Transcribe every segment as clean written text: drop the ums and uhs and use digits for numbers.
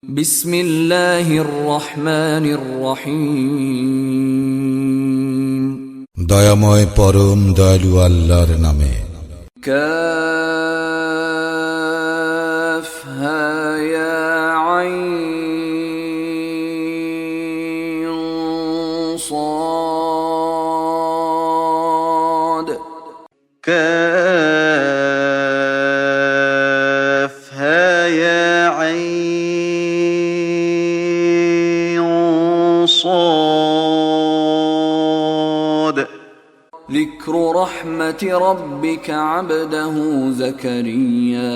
বিসমিল্লাহির রহমানির রহিম। দয়াময় পরম দয়ালু আল্লাহর নামে। কাফ হা ইয়া আইন সাদ। كاف ها يا عين صاد ذكر رحمة ربك عبده زكريا।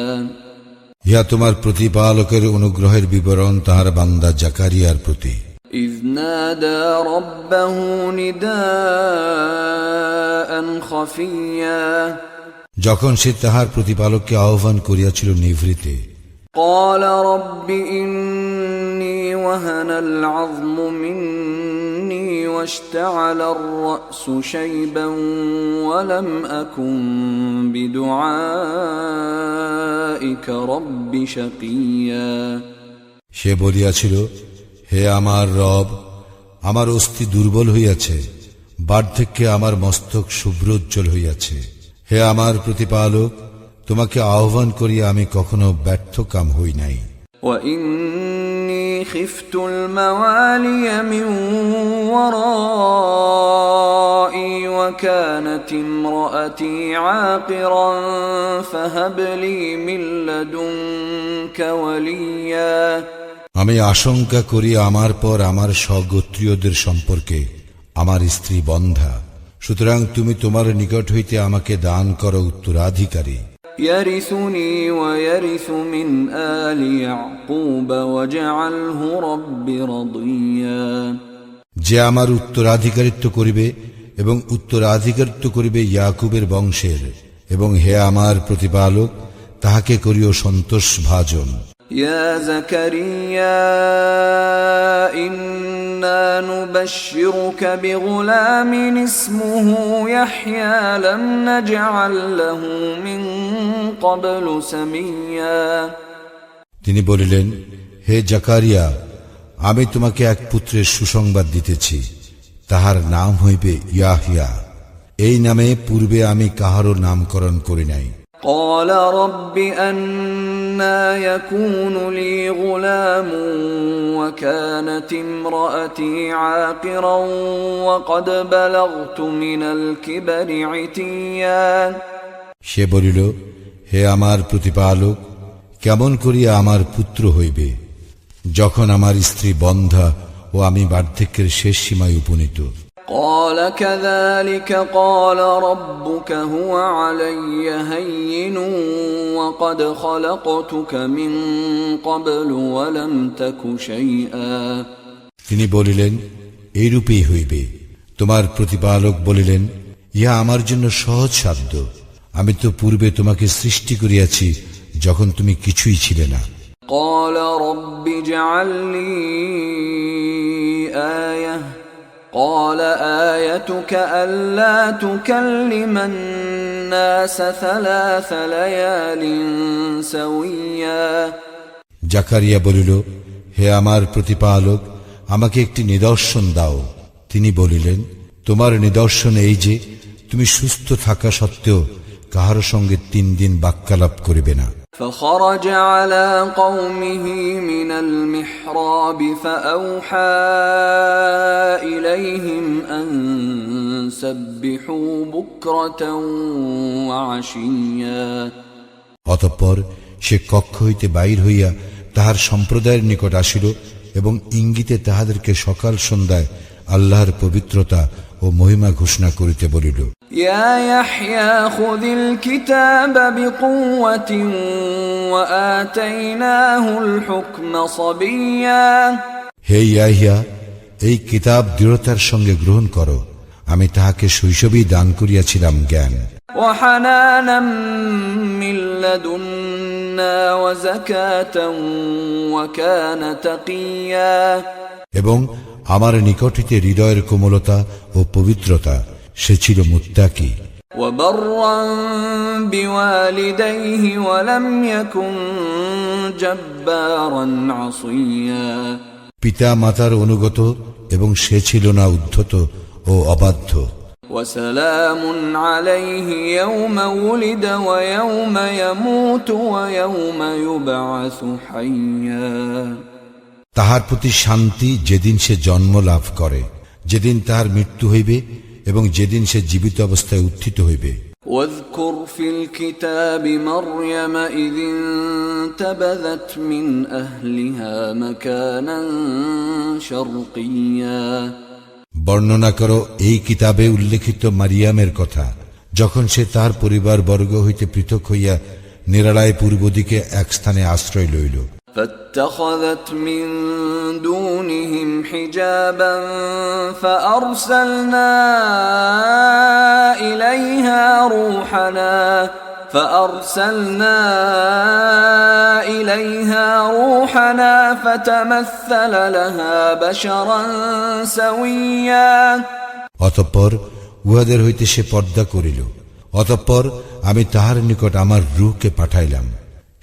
ইহা তোমার প্রতিপালকের অনুগ্রহের বিবরণ তাহার বান্দা জাকারিয়ার প্রতি। إذ نادى ربه نداء خفيا। যখন সে তাহার প্রতিপালককে আহ্বান করিয়াছিল নিভৃতে। قال رب إني وهن العظم مني واشتعل الرأس شيبا ولم أكن بدعائك رب شقيا। সে বলিয়াছিল, হে আমার রব, আমার অস্থি দুর্বল হইয়াছে, বার্ধক্যে আমার মস্তক শুভ্রোজ্জ্বল হইয়াছে। হে আমার প্রতিপালক, তোমাকে আহ্বান করিয়া আমি কখনো ব্যর্থকাম হই নাই। وإني خفت الموالي من ورائي وكانت امرأتي عاقرا فهب لي من لدنك وليا। আমি আশঙ্কা করি আমার পর আমার স্বগোত্রীয়দের সম্পর্কে আমার স্ত্রী বন্ধা, সুতরাং তুমি তোমার নিকট হইতে আমাকে দান করো উত্তরাধিকারী। يرثني ويرث من آل يعقوب واجعله رب رضيا। যে আমার উত্তরাধিকারিত্ব করিবে এবং উত্তরাধিকারিত্ব করিবে ইয়াকুবের বংশের, এবং হে আমার প্রতিপালক, তাহাকে করিও সন্তোষ ভাজন। يا زكريا إنا نبشرك بغلام اسمه يحيى لم نجعل له من قبل سميا। তিনি বলিলেন, হে জাকারিয়া, আমি তোমাকে এক পুত্রের সুসংবাদ দিতেছি, তাহার নাম হইবে ইয়াহিয়া। এই নামে পূর্বে আমি কাহারও নামকরণ করি নাই। قال رب أنى يكون لي غلام وكانت امرأتي عاقرا وقد بلغت من الكبر عتيا। সে বলিল, হে আমার প্রতিপালক, কেমন করিয়া আমার পুত্র হইবে, যখন আমার স্ত্রী বন্ধা ও আমি বার্ধক্যের শেষ সীমায় উপনীত। قال كذلك قال ربك هو علي هين وقد خلقتك من قبل ولم تك شيئا। তিনি বলিলেন, এইরূপেই হইবে। তোমার প্রতিপালক বলিলেন, ইহা আমার জন্য সহজ সাধ্য, আমি তো পূর্বে তোমাকে সৃষ্টি করিয়াছি যখন তুমি কিছুই ছিলে না। قال رب اجعل لي آية قال آيتك ألا تكلم الناس 3 ليال سويا। জাকারিয়া বলিল, হে আমার প্রতিপালক, আমাকে একটি নিদর্শন দাও। তিনি বলিলেন, তোমার নিদর্শন এই যে তুমি সুস্থ থাকা সত্ত্বেও কাহার সঙ্গে 3 দিন বাক্যালাপ করিবে না। فخرج على قومه من المحراب فأوحى إليهم أن سبحوا بكرة وعشيا। অতঃপর সে কক্ষ হইতে বাহির হইয়া তাহার সম্প্রদায়ের নিকট আসিল এবং ইঙ্গিতে তাহাদেরকে সকাল সন্ধ্যায় আল্লাহর পবিত্রতা ও মহিমা ঘোষণা করিতে বলিল। يا يحيى خذ الكتاب بقوة وآتيناه الحكم صبيا। হে ইয়াহিয়া, এই কিতাব দৃঢ়তার সঙ্গে গ্রহণ করো, আমি তাহাকে শৈশবেই দান করিয়াছিলাম জ্ঞান। وحنانا من لدنا وزكاة وكان تقيا। এবং আমার নিকট হইতে হৃদয়ের কোমলতা ও পবিত্রতা, সে ছিল মুত্তাকি। وبرا بوالديه ولم يكن جبارا عصيا পিতা মাতার অনুগত এবং সে ছিল না উদ্ধত ও অবাধ্য। وسلام عليه يوم ولد ويوم يموت ويوم يبعث حيا তাহার প্রতি শান্তি যেদিন সে জন্ম লাভ করে, যেদিন তাহার মৃত্যু হইবে এবং যেদিন সে জীবিত অবস্থায় উত্থিত হইবে। واذكر في الكتاب مريم إذ انتبذت من أهلها مكانا شرقيا বর্ণনা করো এই কিতাবে উল্লেখিত মারিয়ামের কথা, যখন সে তার পরিবার বর্গ হইতে পৃথক হইয়া নিরালায় পূর্ব দিকে এক স্থানে আশ্রয় লইল। فاتخذت من دونهم حجابا فأرسلنا إليها روحنا فتمثل لها بشرا سويا অতঃপর উহাদের হইতে সে পর্দা করিল। অতঃপর আমি তাহার নিকট আমার রূহকে পাঠাইলাম,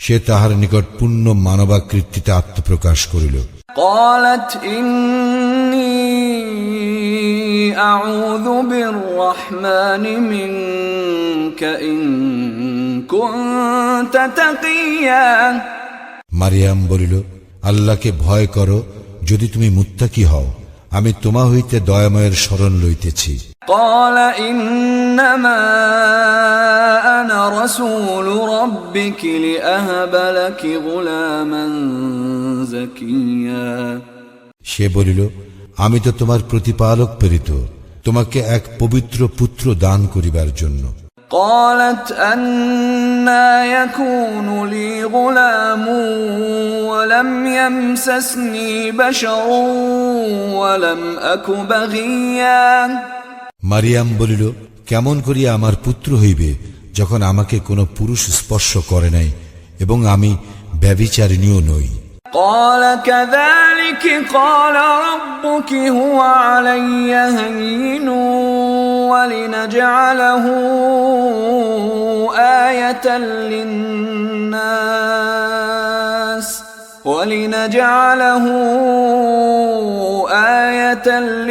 সে তাহার নিকট পূর্ণ মানবাকৃতিতে আত্মপ্রকাশ করিল। قالت إني أعوذ بالرحمن منك إن كنت تقيا মারিয়াম বলিল, আল্লাহকে ভয় করো, যদি তুমি মুত্তাকি হও, আমি তোমা হইতে দয়াময়ের শরণ লইতেছি। قال إنما أنا رسول ربك لأهب لك غلاما زكيا সে বলিল, আমি তো তোমার প্রতিপালক প্রেরিত, তোমাকে এক পবিত্র পুত্র দান করিবার জন্য। قالت أنى يكون لي غلام ولم يمسسني بشر ولم أك بغيا মারিয়াম বলিল, কেমন করিয়া আমার পুত্র হইবে, যখন আমাকে কোনো পুরুষ স্পর্শ করে নাই এবং আমি ব্যভিচারিণীও নই। قال كذلك قال ربك هو علي هين ولنجعله آية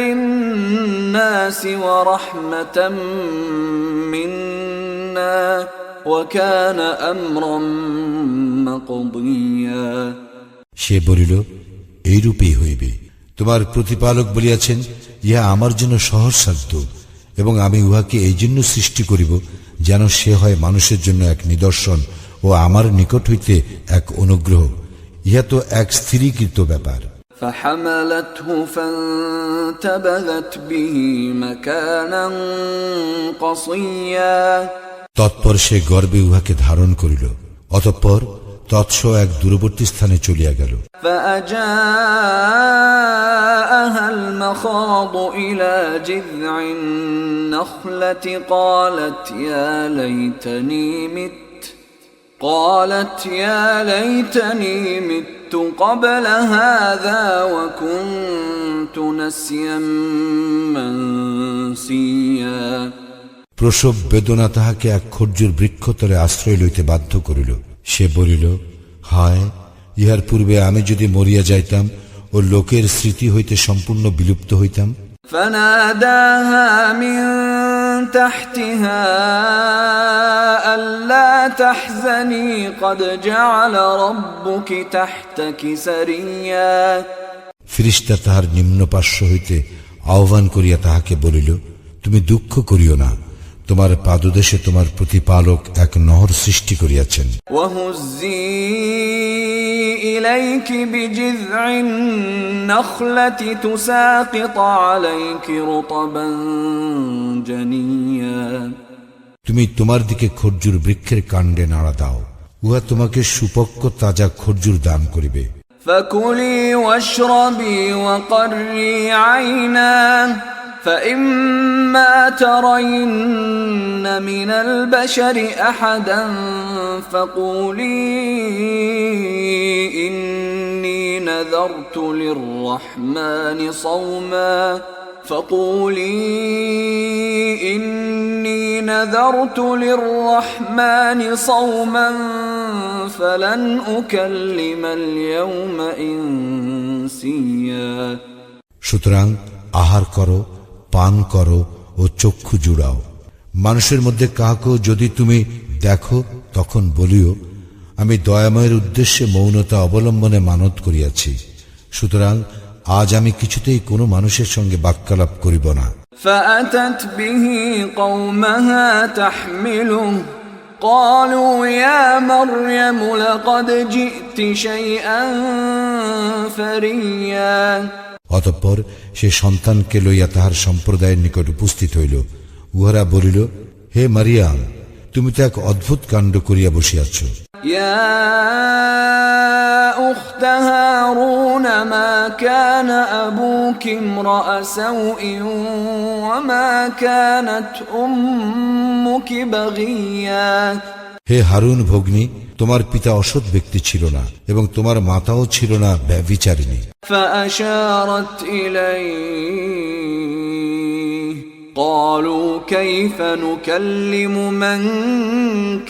للناس ورحمة منا وكان أمرا مقضيا সে বলিল, এইরূপেই হইবে। তোমার প্রতিপালক বলিয়াছেন, ইহা আমার জন্য সহজসাধ্য এবং আমি উহাকে এই জন্য সৃষ্টি করিব যেন সে হয় মানুষের জন্য এক নিদর্শন ও আমার নিকট হইতে এক অনুগ্রহ। ইহা তো এক স্থিরীকৃত ব্যাপার। فحملته فانتبذت به مكانا قصيا তৎপর সে গর্বে উহাকে ধারণ করিল, অতঃপর তৎস এক দূরবর্তী স্থানে চলিয়া গেল। فأجاءها المخاض إلى جذع النخلة قالت يا ليتني مت قبل هذا وكنت نسيا منسيا প্রসব বেদনা তাহাকে এক খর্জুর বৃক্ষতলে আশ্রয় লইতে বাধ্য করিল। সে বলিল, হায়, ইহার পূর্বে আমি যদি মরিয়া যাইতাম ও লোকের স্মৃতি হইতে সম্পূর্ণ বিলুপ্ত হইতাম। فناداها من تحتها ألا تحزني قد جعل ربك تحتك سريا ফিরিস্তা তাহার নিম্ন পার্শ্ব হইতে আহ্বান করিয়া তাহাকে বলিল, তুমি দুঃখ করিও না, তোমার পাদদেশে তোমার প্রতিপালক এক নহর সৃষ্টি করিয়াছেন। وهزي إليك بجذع النخلة تساقط عليك رطبا جنيا তুমি তোমার দিকে খর্জুর বৃক্ষের কাণ্ডে নাড়া দাও, উহা তোমাকে সুপক্ক তাজা খর্জুর দান করিবে। فكلي واشربي وقري عينا فإما ترين من البشر أحدا فقولي إني نذرت للرحمن صوما فقولي إني نذرت للرحمن صوما فلن أكلم اليوم إنسيا। সুতরাং আহার করো, পান করো ও চক্ষু জুড়াও। মানুষের মধ্যে কাহাকেও যদি তুমি দেখো তখন বলিও, আমি দয়াময়ের উদ্দেশ্যে মৌনতা অবলম্বনে মানত করিয়াছি। সুতরাং আজ আমি কিছুতেই কোনো মানুষের সঙ্গে বাক্যালাপ করিব না। فأتت به قومها تحمله قالوا يا مريم لقد جئت شيئا فريا। অতঃপর সে সন্তানকে লইয়া তাহার সম্প্রদায়ের নিকট উপস্থিত হইল। উহারা বলিল, হে মারিয়াম, তুমি তো এক অদ্ভুত কাণ্ড করিয়া বসিয়াছ। يا أخت هارون ما كان أبوك امرأ سوء وما كانت أمك بغيا। হে হারুন ভগ্নী, তোমার পিতা অসৎ ব্যক্তি ছিল না এবং তোমার মাতাও ছিল না ব্যভিচারিণী। فأشارت إليه قالوا كيف نكلم من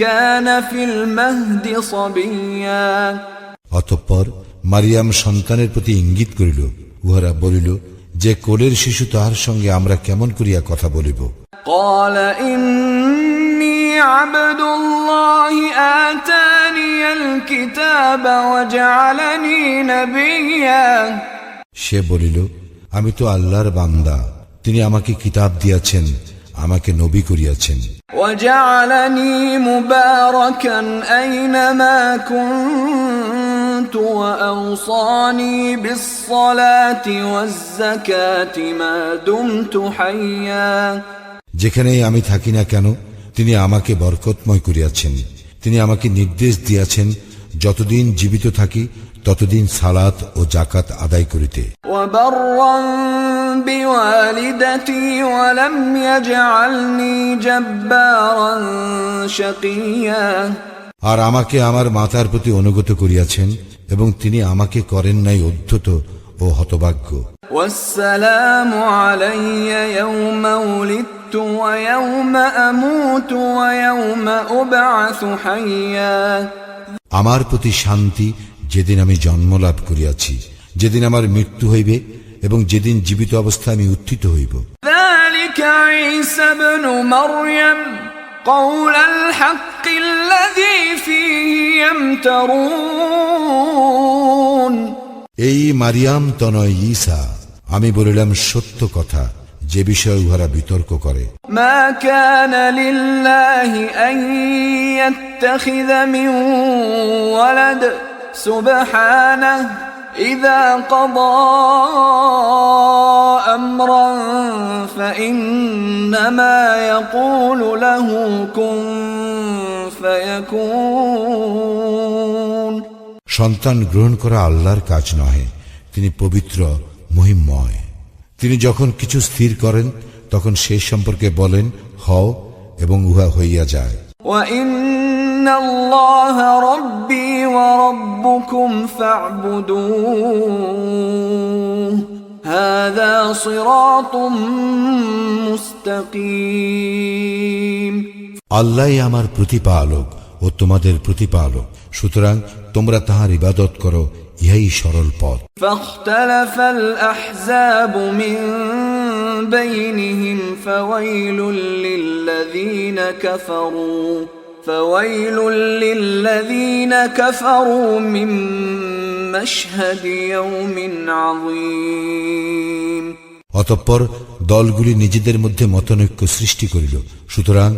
كان في المهد صبيا। অতঃপর মারিয়াম সন্তানের প্রতি ইঙ্গিত করিল। উহারা বলিল, যে কোলের শিশু তাহার সঙ্গে আমরা কেমন করিয়া কথা বলিব। قال إني عبد الله آتاني الكتاب وجعلني نبيا। সে বলিল, আমি তো আল্লাহর বান্দা, তিনি আমাকে কিতাব দিয়াছেন, আমাকে নবী করিয়াছেন। وجعلني مباركا أينما كنت وأوصاني بالصلاة والزكاة ما دمت حيا। যেখানেই আমি থাকি না কেন তিনি আমাকে বরকতময় করিয়াছেন। তিনি আমাকে নির্দেশ দিয়াছেন যতদিন জীবিত থাকি ততদিন সালাত ও জাকাত আদায় করিতে। وبرا بوالدتي ولم يجعلني جبارا شقيا। আর আমাকে আমার মাতার প্রতি অনুগত করিয়াছেন এবং তিনি আমাকে করেন নাই উদ্ধত ও হতভাগ্য। والسلام علي يوم ولدت ويوم أموت ويوم أبعث حيا। আমার প্রতি শান্তি যেদিন আমি জন্ম লাভ করিয়াছি, যেদিন আমার মৃত্যু হইবে এবং যেদিন জীবিত অবস্থায় আমি উত্থিত হইব। ذلك عيسى ابن مريم قول الحق الذي فيه يمترون। এই মারিয়াম তনয় ঈসা, আমি বলিলাম সত্য কথা যে বিষয়ে উহারা বিতর্ক করে। ما كان لله أن يتخذ من ولد سبحانه إذا قضى أمرا فإنما يقول له كن فيكون। সন্তান গ্রহণ করা আল্লাহর কাজ নহে, তিনি পবিত্র মহিমময়। তিনি যখন কিছু স্থির করেন তখন সেই সম্পর্কে বলেন হও এবং উহা হইয়া যায়। وإن الله ربي وربكم فاعبدوه هذا صراط مستقيم। আল্লাহই আমার প্রতিপালক ও তোমাদের প্রতিপালক, সুতরাং তোমরা তাহার ইবাদত করো, ইহাই সরল পথ। فاختلف الأحزاب من بينهم فويل للذين كفروا من مشهد يوم عظيم। অতঃপর দলগুলি নিজেদের মধ্যে মতনৈক্য সৃষ্টি করিল। সুতরাং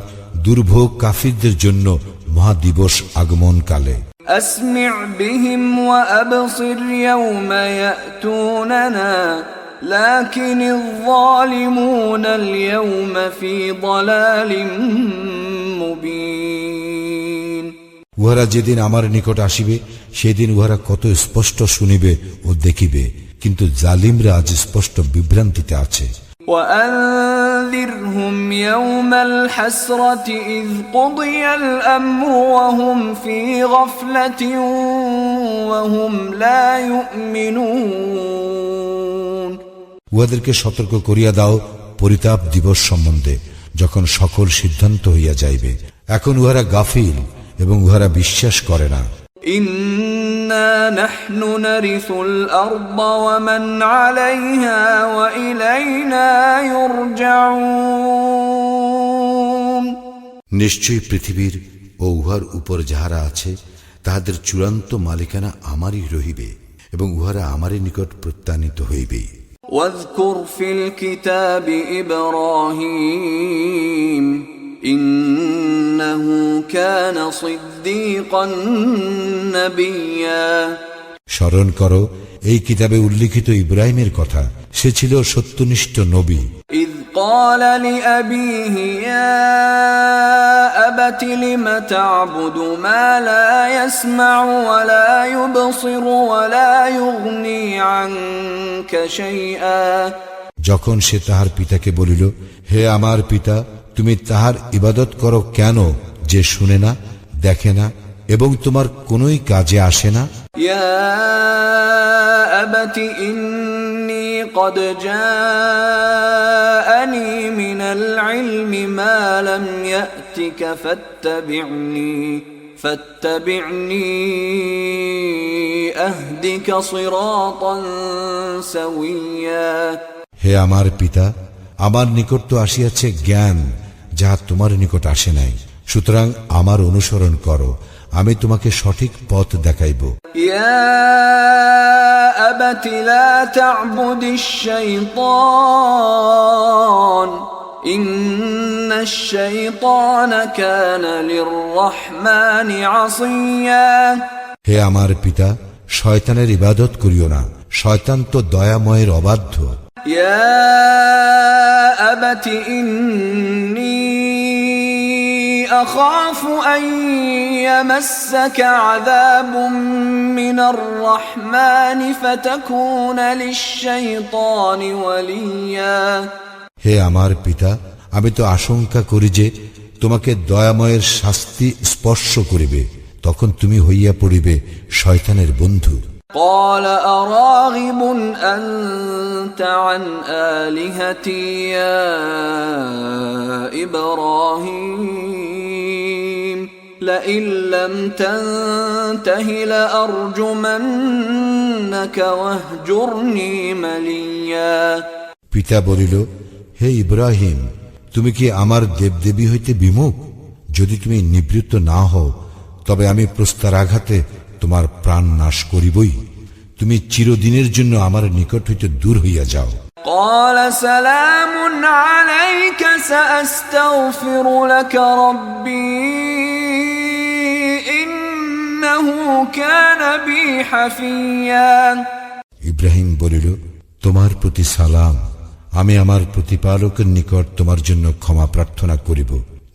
দুর্ভোগ কাফিরদের জন্য মহাদিবস আগমন কালে। أسمع بهم وأبصر يوم يأتوننا لكن الظالمون اليوم في ضلال مبين। উহারা যেদিন আমার নিকট আসিবে সেদিন উহারা কত স্পষ্ট শুনিবে ও দেখিবে, কিন্তু জালিমরা আজ স্পষ্ট বিভ্রান্তিতে আছে। وأنذرهم يوم الحسرة إذ قضي الأمر وهم في غفلة وهم لا يؤمنون। উহাদেরকে সতর্ক করিয়া দাও পরিতাপ দিবস সম্বন্ধে, যখন সকল সিদ্ধান্ত হইয়া যাইবে। এখন উহারা গাফিল এবং উহারা বিশ্বাস করে না। ইন্না নাহনু নারিসুল আরদ ওয়া মান আলাইহা ওয়া ইলাইনা ইউরজাউন। নিশ্চয়ই পৃথিবীর ও উহার উপর যাহারা আছে তাহাদের চূড়ান্ত মালিকানা আমারই রহিবে এবং উহারা আমারই নিকট প্রত্যানীত হইবে। واذكر في الكتاب إبراهيم إنه كان صديقا نبيا। স্মরণ করো এই কিতাবে উল্লিখিত ইব্রাহিমের কথা, সে ছিল সত্যনিষ্ঠ নবী। إذ قال لأبيه يا أبت لم تعبد ما لا يسمع ولا يبصر ولا يغني عنك شيئا। যখন সে তাহার পিতাকে বলিল, হে আমার পিতা, তুমি তাহার ইবাদত করো কেন, যে শুনে না, দেখে না এবং তোমার কোনোই কাজে আসে না। يا أبت إني قد جاءني من العلم ما لم يأتك فاتبعني أهدك صراطا سويا। হে আমার পিতা, আমার নিকট তো আসিয়াছে জ্ঞান, যাহা তোমার নিকট আসে নাই, সুতরাং আমার অনুসরণ করো, আমি তোমাকে সঠিক পথ দেখাইব। يا أبت لا تعبد الشيطان إن الشيطان كان للرحمن عصيا। হে আমার পিতা, শয়তানের ইবাদত করিও না, শয়তান তো দয়াময়ের অবাধ্য। يا أبت إني أخاف أن يمسك عذاب من الرحمن فتكون للشيطان وليا। হে আমার পিতা, আমি তো আশঙ্কা করি যে তোমাকে দয়াময়ের শাস্তি স্পর্শ করিবে, তখন তুমি হইয়া পড়িবে শয়তানের বন্ধু। قال أراغب أنت عن آلهتي يا إبراهيم لئن لم تنته لأرجمنك واهجرني مليا। পিতা বলিল, হে ইব্রাহিম, তুমি কি আমার দেবদেবী হইতে বিমুখ? যদি তুমি নিবৃত্ত না হও, তবে আমি প্রস্তরাঘাতে তোমার প্রাণ নাশ করিবই। তুমি চিরদিনের জন্য আমার নিকট হইতে দূর হইয়া যাও। قال سلام عليك سأستغفر لك ربي إنه كان بي حفيا। ইব্রাহিম বলিল, তোমার প্রতি সালাম, আমি আমার প্রতিপালকের নিকট তোমার জন্য ক্ষমা প্রার্থনা করিব,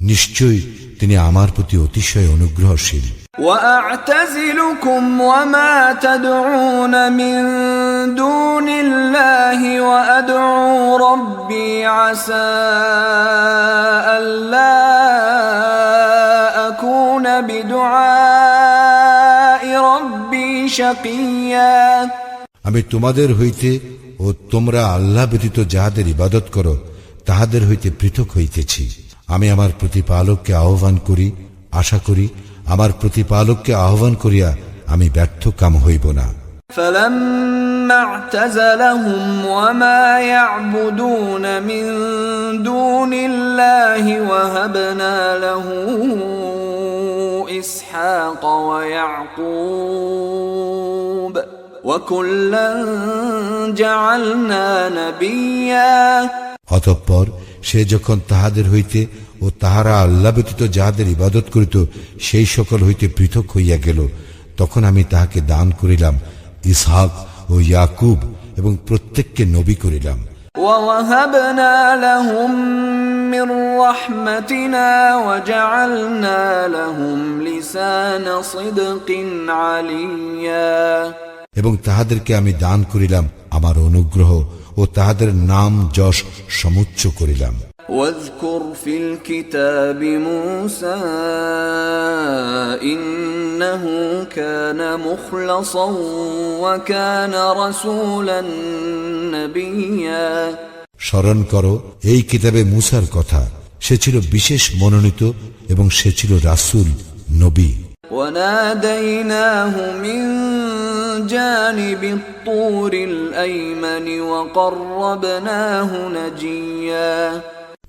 নিশ্চয়ই তিনি আমার প্রতি অতিশয় অনুগ্রহশীল। وأعتزلكم وما تدعون من دون الله وأدعو ربي عسى ألا أكون بدعاء ربي شقيا। আমি তোমাদের হইতে ও তোমরা আল্লাহ ব্যতীত যাহাদের ইবাদত করো তাহাদের হইতে পৃথক হইতেছি। আমি আমার প্রতিপালককে আহ্বান করি, আশা করি আমার প্রতিপালককে আহ্বান করিয়া আমি ব্যর্থ কাম হইব না। فلما اعتزلهم وما يعبدون من دون الله وهبنا له إسحاق ويعقوب وكلا جعلنا نبيا। অতঃপর সে যখন তাহাদের হইতে ও তাহারা আল্লাহ ব্যতীত যাহাদের ইবাদত করিত সেই সকল হইতে পৃথক হইয়া গেল, তখন আমি তাহাকে দান করিলাম ইসহাক ও ইয়াকুব এবং প্রত্যেককে নবী করিলাম। ووهبنا لهم من رحمتنا وجعلنا لهم لسان صدق عليا। এবং তাহাদেরকে আমি দান করিলাম আমার অনুগ্রহ ও তাহাদের নাম যশ সমুচ্চ করিলাম। واذكر في الكتاب موسى إنه كان مخلصا وكان رسولا نبيا স্মরণ করো এই কিতাবে মূসার কথা, সে ছিল বিশেষ মনোনীত এবং সে ছিল রাসূল, নবী। وناديناه من جانب الطور الأيمن وقربناه نجيا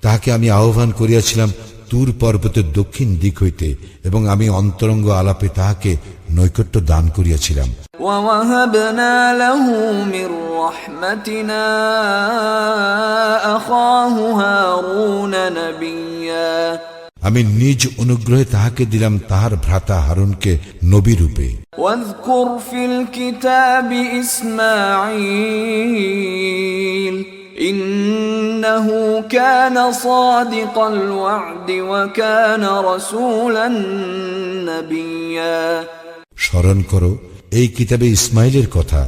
তাহাকে আমি আহ্বান করিয়াছিলাম তুর পর্বতের দক্ষিণ দিক হইতে, এবং আমি অন্তরঙ্গ আলাপে তাহাকে নৈকট্য দান করিয়াছিলাম। ووهبنا له من رحمتنا أخاه هارون نبيا আমি নিজ অনুগ্রহে তাহাকে দিলাম তাহার ভ্রাতা হারুনকে নবী রূপে। واذكر في الكتاب إسماعيل إنه كان صادق الوعد وكان رسولا نبيا স্মরণ করো এই কিতাবে ইসমাইলের কথা,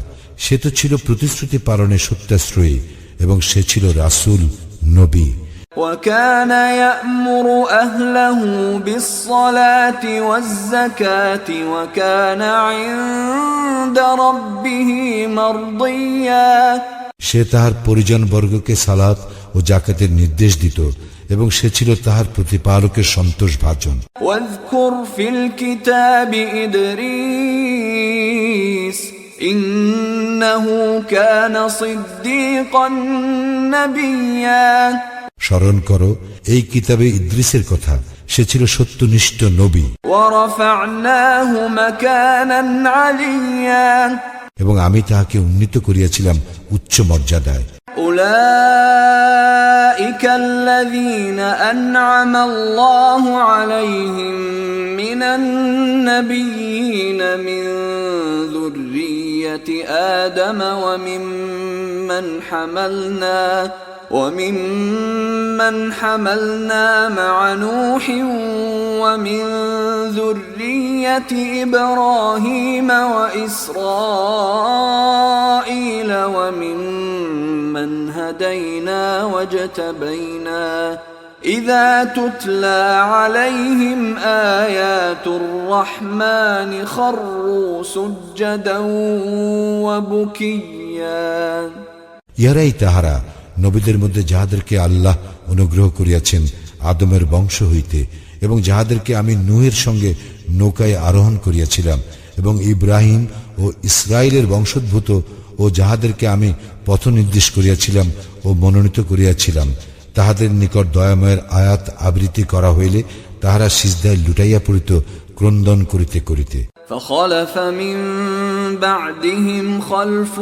সে তো ছিল প্রতিশ্রুতি পালনে সত্যাশ্রয়ী এবং সে ছিল রাসূল, নবী। وكان يأمر أهله بالصلاة والزكاة وكان عند ربه مرضيا সে তাহার পরিজন বর্গকে সালাত ও জাকাতের নির্দেশ দিত এবং সে ছিল তাহার প্রতিপালকের সন্তোষভাজন। واذكر في الكتاب إدريس إنه كان صديقا نبيا স্মরণ করো এই কিতাবে ইদ্রিসের কথা, সে ছিল সত্যনিষ্ঠ নবী। ورفعناه مكانا عليا এবং আমি তাহাকে উন্নীত করিয়াছিলাম উচ্চ মর্যাদায়। أولئك الذين أنعم الله عليهم من النبيين من ذرية آدم وممن حملنا مع نوح ومن ذرية إبراهيم وإسرائيل وممن هدينا واجتبينا إذا تتلى عليهم آيات الرحمن خروا سجدا وبكيا ইহারাই তাহারা নবীদের মধ্যে যাহাদেরকে আল্লাহ অনুগ্রহ করিয়াছেন আদমের বংশ হইতে, এবং যাহাদেরকে আমি নূহের সঙ্গে নৌকায় আরোহণ করিয়াছিলাম, এবং ইব্রাহিম ও ইসরায়েলের বংশোদ্ভূত ও যাহাদেরকে আমি পথ নির্দেশ করিয়াছিলাম ও মনোনীত করিয়াছিলাম, তাহাদের নিকট দয়াময়ের আয়াত আবৃত্তি করা হইলে তাহারা সিজদায় লুটাইয়া পড়িত ক্রন্দন করিতে করিতে। فخلف من بعدهم خلف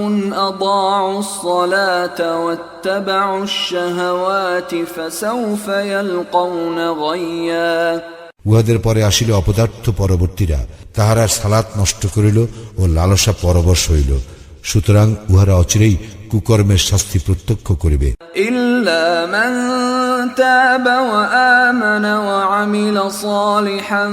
أضاعوا الصلاة واتبعوا الشهوات فسوف يلقون غيا উহাদের পরে আসিল অপদার্থ পরবর্তীরা, তাহারা সালাত নষ্ট করিল ও লালসা পরবশ হইল, সুতরাং উহারা অচিরেই কুকর্মের শাস্তি প্রত্যক্ষ করিবে। إلا من تاب وآمن وعمل صالحا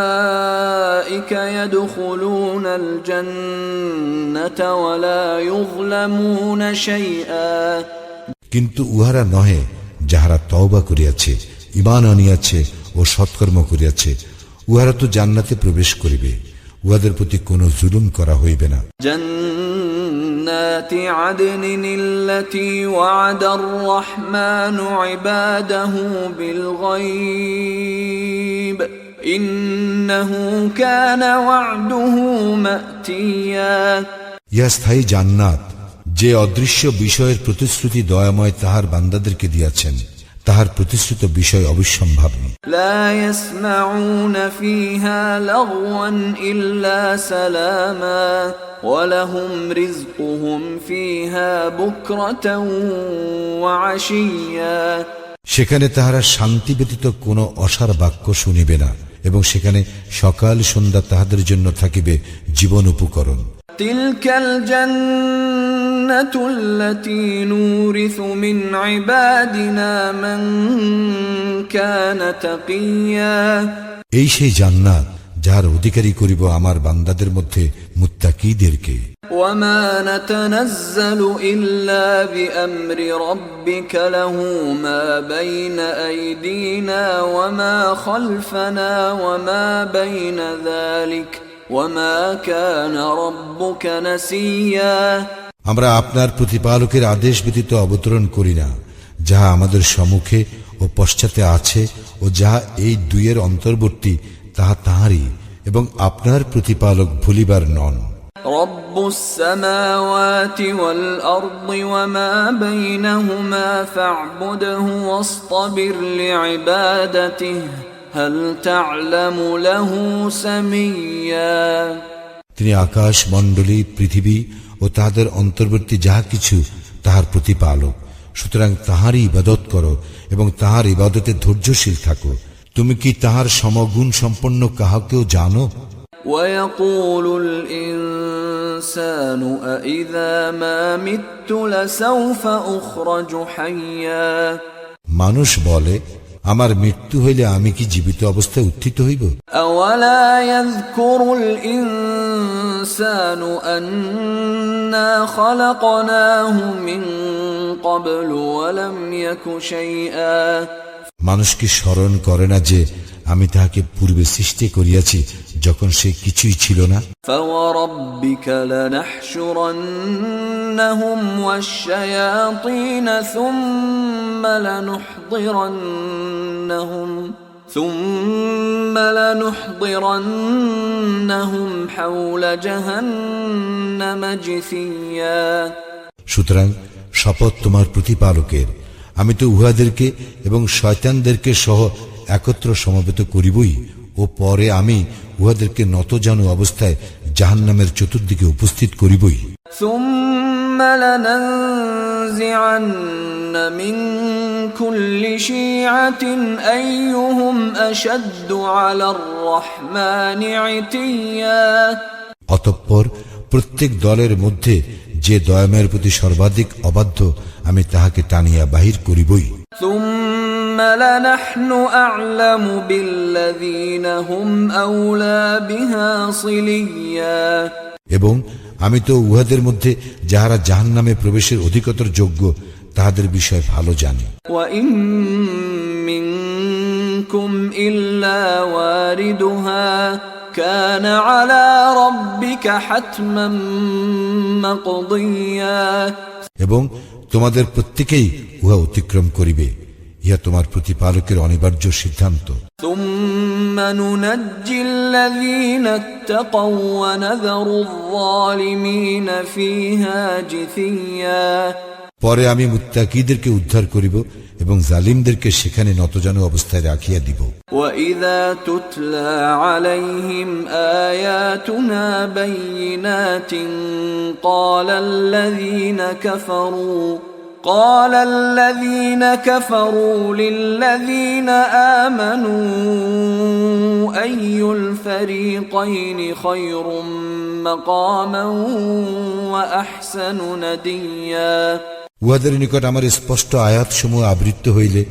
فأولئك يدخلون الجنة ولا يظلمون شيئا কিন্তু উহারা নহে যাহারা তওবা করিয়াছে, ঈমান আনিয়াছে ও সৎকর্ম করিয়াছে, উহারা তো জান্নাতে প্রবেশ করিবে, উহাদের প্রতি কোনো জুলুম করা হইবে না। جنات عدن التي وعد الرحمن عباده بالغيب إنه كان وعده مأتيا ইহা স্থায়ী জান্নাত, যে অদৃশ্য বিষয়ের প্রতিশ্রুতি দয়াময় তাহার বান্দাদেরকে দিয়াছেন, তাহার প্রতিশ্রুত বিষয় অবিসম্ভাবী। لا يسمعون فيها لغوا إلا سلاما ولهم رزقهم فيها بكرة وعشيا সেখানে তাহারা শান্তি ব্যতীত কোনো অসার বাক্য শুনিবে না, এবং সেখানে সকাল সন্ধ্যা তাহাদের জন্য থাকিবে জীবন উপকরণ। تلك الجنة التي نورث من عبادنا من كان تقيا এই সেই জান্নাত যাহার অধিকারী করিব আমার বান্দাদের মধ্যে মুত্তাকীদেরকে। وما نتنزل إلا بأمر ربك له ما بين أيدينا وما خلفنا وما بين ذلك وما كان ربك نسيا আমরা আপনার প্রতিপালকের আদেশ ব্যতীত অবতরণ করি না, যাহা আমাদের সম্মুখে ও পশ্চাতে আছে ও যাহা এই দুইয়ের অন্তর্বর্তী তাহা তাহারই, এবং আপনার প্রতিপালক ভুলিবার নন। رب السماوات والأرض وما بينهما فاعبده واصطبر لعبادته هل تعلم له سميا তিনি আকাশ মণ্ডলী, পৃথিবী ও তাহাদের অন্তর্বর্তী যাহা কিছু তাহার প্রতিপালক, সুতরাং তাহারই ইবাদত করো এবং তাহার ইবাদতে ধৈর্যশীল থাকো। তুমি কি তাহার সমগুণ সম্পন্ন কাহাকেও জানো? ويقول الإنسان أإذا ما مت لسوف أخرج حيا মানুষ বলে, আমার মৃত্যু হইলে আমি কি জীবিত অবস্থায় উত্থিত হইব? أولا يذكر الإنسان أنا خلقناه من قبل ولم يك شيئا মানুষ কি স্মরণ করে না যে আমি তাহাকে পূর্বে সৃষ্টি করিয়াছি যখন সে কিছুই ছিল না? فوربك لنحشرنهم والشياطين ثم لنحضرنهم حول جهنم جثيا সুতরাং শপথ তোমার প্রতিপালকের, আমি তো উহাদেরকে এবং শয়তানদেরকে সহ একত্র সমবেত করিবই, ও পরে আমি উহাদেরকে নতজানু অবস্থায় জাহান্নামের চতুর্দিকে উপস্থিত করিবই। ثم لننزعن من كل شيعة أيهم أشد على الرحمن عتيا অতঃপর প্রত্যেক দলের মধ্যে যে দয়াময়ের প্রতি সর্বাধিক অবাধ্য আমি তাহাকে টানিয়া বাহির করিবই। ثم لنحن أعلم بالذين هم أولى بها صليا এবং আমি তো উহাদের মধ্যে যাহারা জাহান্নামে প্রবেশের অধিকতর যোগ্য তাহাদের বিষয় ভালো জানি। وإن منكم إلا واردها كان على ربك حتما مقضيا এবং তোমাদের প্রত্যেকেই উহা অতিক্রম করিবে, ইহা তোমার প্রতিপালকের অনিবার্য সিদ্ধান্ত। ثم ننجي الذين اتقوا ونذر الظالمين فيها جثيا পরে আমি মুত্তাকীদেরকে উদ্ধার করিব এবং জালিমদেরকে সেখানে নতজানু অবস্থায় রাখিয়া দিব। وإذا تتلى عليهم آياتنا بينات قال الذين كفروا للذين آمنوا أي الفريقين خير مقاما وأحسن نديا উহাদের নিকট আমার স্পষ্ট আয়াতসমূহ আবৃত্ত হইলে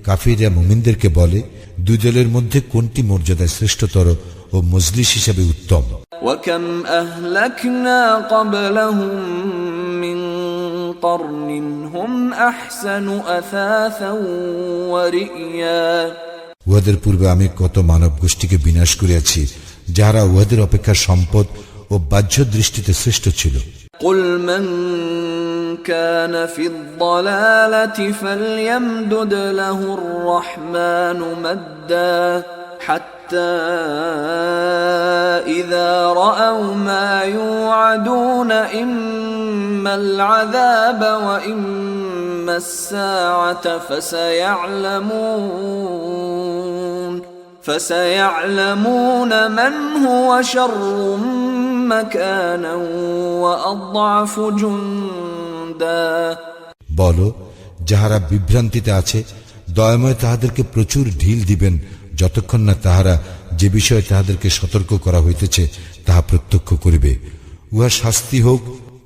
কাফিররা মুমিনদেরকে বলে, দুই দলের মধ্যে কোনটি মর্যাদায় শ্রেষ্ঠতর ও মজলিস হিসাবে উত্তম। وكم أهلكنا قبلهم من قرن هم أحسن أثاثا ورئيا উহাদের পূর্বে আমি কত মানব গোষ্ঠীকে বিনাশ করিয়াছি, যাহারা উহাদের অপেক্ষা সম্পদ ও বাহ্য দৃষ্টিতে শ্রেষ্ঠ ছিল। قل من كان في الضلالة فليمدد له الرحمن مدا حتى إذا رأوا ما يوعدون إما العذاب وإما الساعة فسيعلمون من هو شر مكانا وأضعف جندا বলো, যাহারা বিভ্রান্তিতে আছে দয়াময় তাহাদেরকে প্রচুর ঢিল দিবেন যতক্ষণ না তাহারা যে বিষয়ে তাহাদেরকে সতর্ক করা হইতেছে তাহা প্রত্যক্ষ করিবে, উহা শাস্তি হোক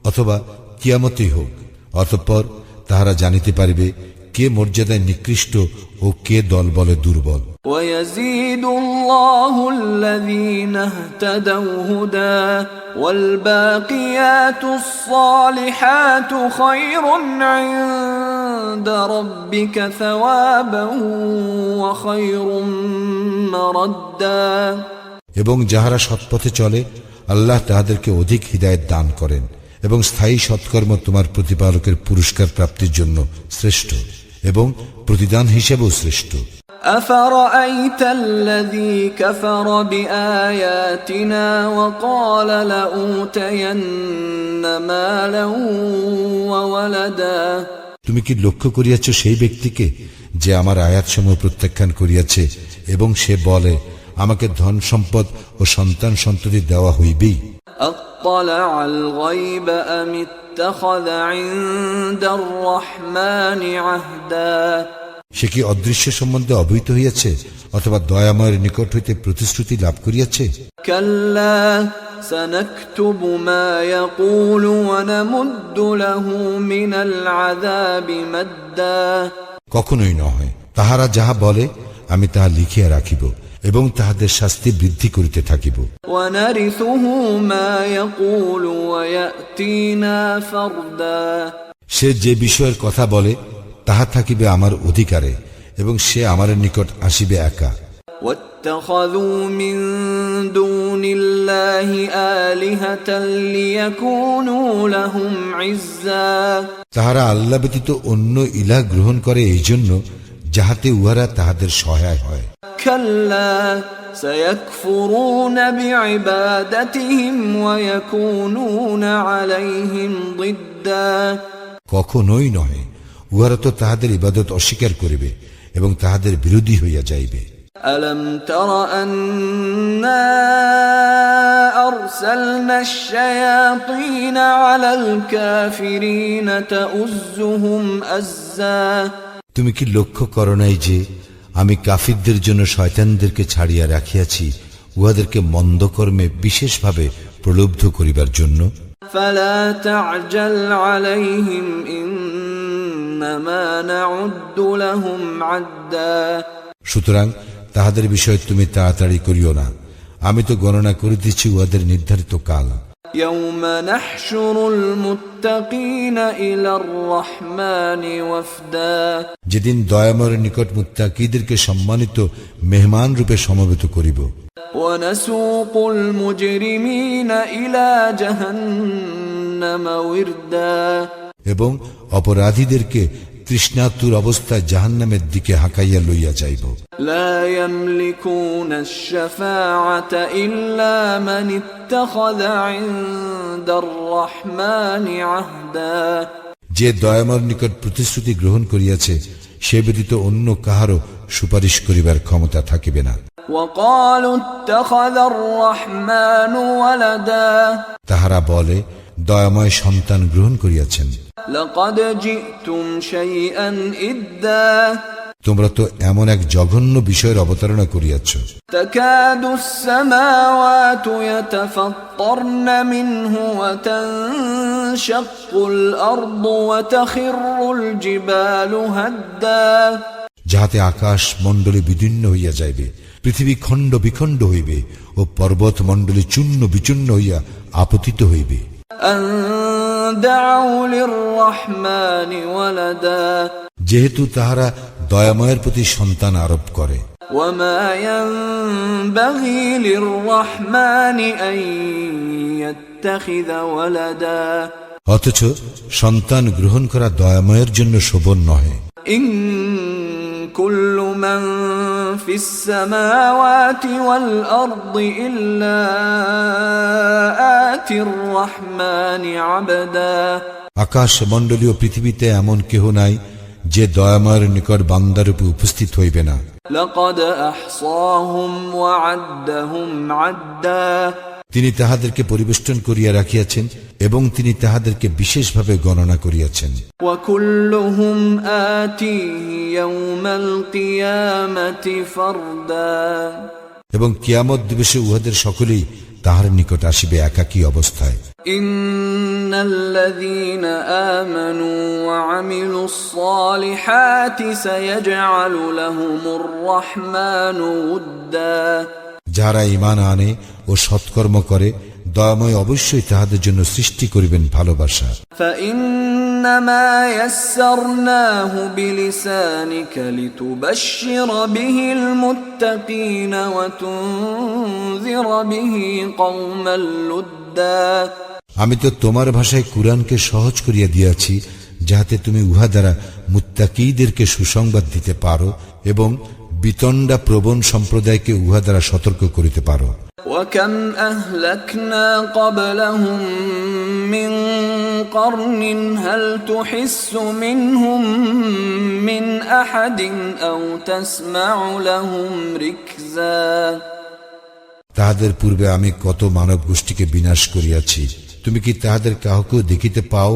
অথবা কিয়ামতই হোক। অতঃপর তাহারা জানিতে পারিবে কে মর্যাদায় নিকৃষ্ট ও কে দলবলে দুর্বল। ويزيد الله الذين اهتدوا هدى والباقيات الصالحات خير عند ربك ثوابا وخير مردا। এবং যাহারা সৎপথে চলে আল্লাহ তাহাদেরকে অধিক হিদায়াত দান করেন এবং স্থায়ী সৎকর্ম তোমার প্রতিপালকের পুরস্কার প্রাপ্তির জন্য শ্রেষ্ঠ এবং প্রতিদান হিসেবেও শ্রেষ্ঠ। أفرأيت الذي كفر بآياتنا وقال لأوتين مالا وولدا। তুমি কি লক্ষ্য করিয়াছ সেই ব্যক্তিকে যে আমার আয়াতসমূহ প্রত্যাখ্যান করিয়াছে এবং সে বলে আমাকে ধন সম্পদ ও সন্তান সন্ততি দেওয়া হইবেই। أطلع الغيب أم اتخذ عند الرحمن عهدا। সে কি অদৃশ্য সম্বন্ধে অবহিত হইয়াছে অথবা দয়াময়ের নিকট হইতে প্রতিশ্রুতি লাভ করিয়াছে? كلا سنكتب ما يقول ونمد له من العذاب مدا। কখনোই নয়, তাহারা যাহা বলে আমি তাহা লিখিয়া রাখিব এবং তাহাদের শাস্তি বৃদ্ধি করিতে থাকিব। ونرثه ما يقول ويأتينا فردا। সে যে বিষয়ের কথা বলে তাহা থাকিবে আমার অধিকারে এবং সে আমার নিকট আসিবে একা। واتخذوا من دون الله آلهة ليكونوا لهم عزا। তাহারা আল্লাহ ব্যতীত অন্য ইলাহ গ্রহণ করে এই জন্য যাহাতে উহারা তাহাদের সহায় হয়। كلا سيكفرون بعبادتهم ويكونون عليهم ضدا। কখনোই নহে, উহারা তো তাহাদের ইবাদত অস্বীকার করিবে এবং তাহাদের বিরোধী হইয়া যাইবে। ألم تر أنا أرسلنا الشياطين على الكافرين تؤزهم أزا। তুমি কি লক্ষ্য করো নাই যে আমি কাফিরদের জন্য শয়তানদেরকে ছাড়িয়া রাখিয়াছি উহাদেরকে মন্দ কর্মে বিশেষভাবে প্রলুব্ধ করিবার জন্য? فلا تعجل عليهم إنما نعد لهم عدا। সুতরাং তাহাদের বিষয়ে তুমি তাড়াতাড়ি করিও না, আমি তো গণনা করিতেছি উহাদের নির্ধারিত কাল। يوم نحشر المتقين إلى الرحمن وفدا। যেদিন দয়াময়ের নিকট মুত্তাকীদেরকে সম্মানিত মেহমান রূপে সমবেত করিব। ونسوق المجرمين إلى جهنم وردا। এবং অপরাধীদেরকে তৃষ্ণাতুর অবস্থায় জাহান্নামের দিকে হাঁকাইয়া লইয়া যাইব। لا يملكون الشفاعة إلا من اتخذ عند الرحمن عهدا। যে দয়াময়ের নিকট প্রতিশ্রুতি গ্রহণ করিয়াছে সে ব্যতীত অন্য কাহারও সুপারিশ করিবার ক্ষমতা থাকিবে না। وقالوا اتخذ الرحمن ولدا। তাহারা বলে দয়াময় সন্তান গ্রহণ করিয়াছেন। لقد جئتم شيئا إدا। তোমরা তো এমন এক জঘন্য বিষয়ের অবতারণা করিয়াছ। تكاد السماوات يتفطرن منه وتنشق الأرض وتخر الجبال هدا। যাহাতে আকাশ মণ্ডলী বিদীর্ণ হইয়া যাইবে, পৃথিবী খণ্ড বিখণ্ড হইবে ও পর্বত মণ্ডলী চূর্ণ বিচূর্ণ হইয়া আপতিত হইবে। أن دعوا للرحمن ولدا। যেহেতু তাহারা দয়াময়ের প্রতি সন্তান আরোপ করে। وما ينبغي للرحمن أن يتخذ ولدا। অথচ সন্তান গ্রহণ করা দয়াময়ের জন্য শোভন নহে। إن كل من في السماوات والأرض إلا آتي الرحمن عبدا। আকাশ মণ্ডলীয় পৃথিবীতে এমন কেহ নাই যে দয়াময়ের নিকট বান্দারূপে উপস্থিত হইবে না। لقد أحصاهم وعدهم عدا। তিনি তাহাদেরকে পরিবেষ্টন করিয়া রাখিয়াছেন এবং তিনি তাহাদেরকে বিশেষভাবে গণনা করিয়াছেন। وكلهم آتيه يوم القيامة فردا। এবং কিয়ামত দিবসে উহাদের সকলেই তাহার নিকট আসিবে একাকী অবস্থায়। إن الذين آمنوا وعملوا الصالحات سيجعل لهم الرحمن ودا যারা ঈমান আনে ও সৎকর্ম করে দয়াময় অবশ্যই তাহাদের জন্য সৃষ্টি করিবেন ভালোবাসা। فإنما يسرناه بلسانك لتبشر به المتقين وتنذر به قوما لدا আমি তো তোমার ভাষায় কুরআনকে সহজ করিয়া দিয়াছি, যাহাতে তুমি উহা দ্বারা মুত্তাকীদেরকে সুসংবাদ দিতে পারো এবং বিতণ্ডা প্রবণ সম্প্রদায়কে উহা দ্বারা সতর্ক করিতে পারো। وكم أهلكنا قبلهم من قرن هل تحس منهم من أحد أو تسمع لهم ركزا তাহাদের পূর্বে আমি কত মানব গোষ্ঠীকে বিনাশ করিয়াছি, তুমি কি তাহাদের কাউকেও দেখিতে পাও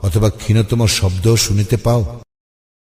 অথবা ক্ষীণতম শব্দ শুনিতে পাও?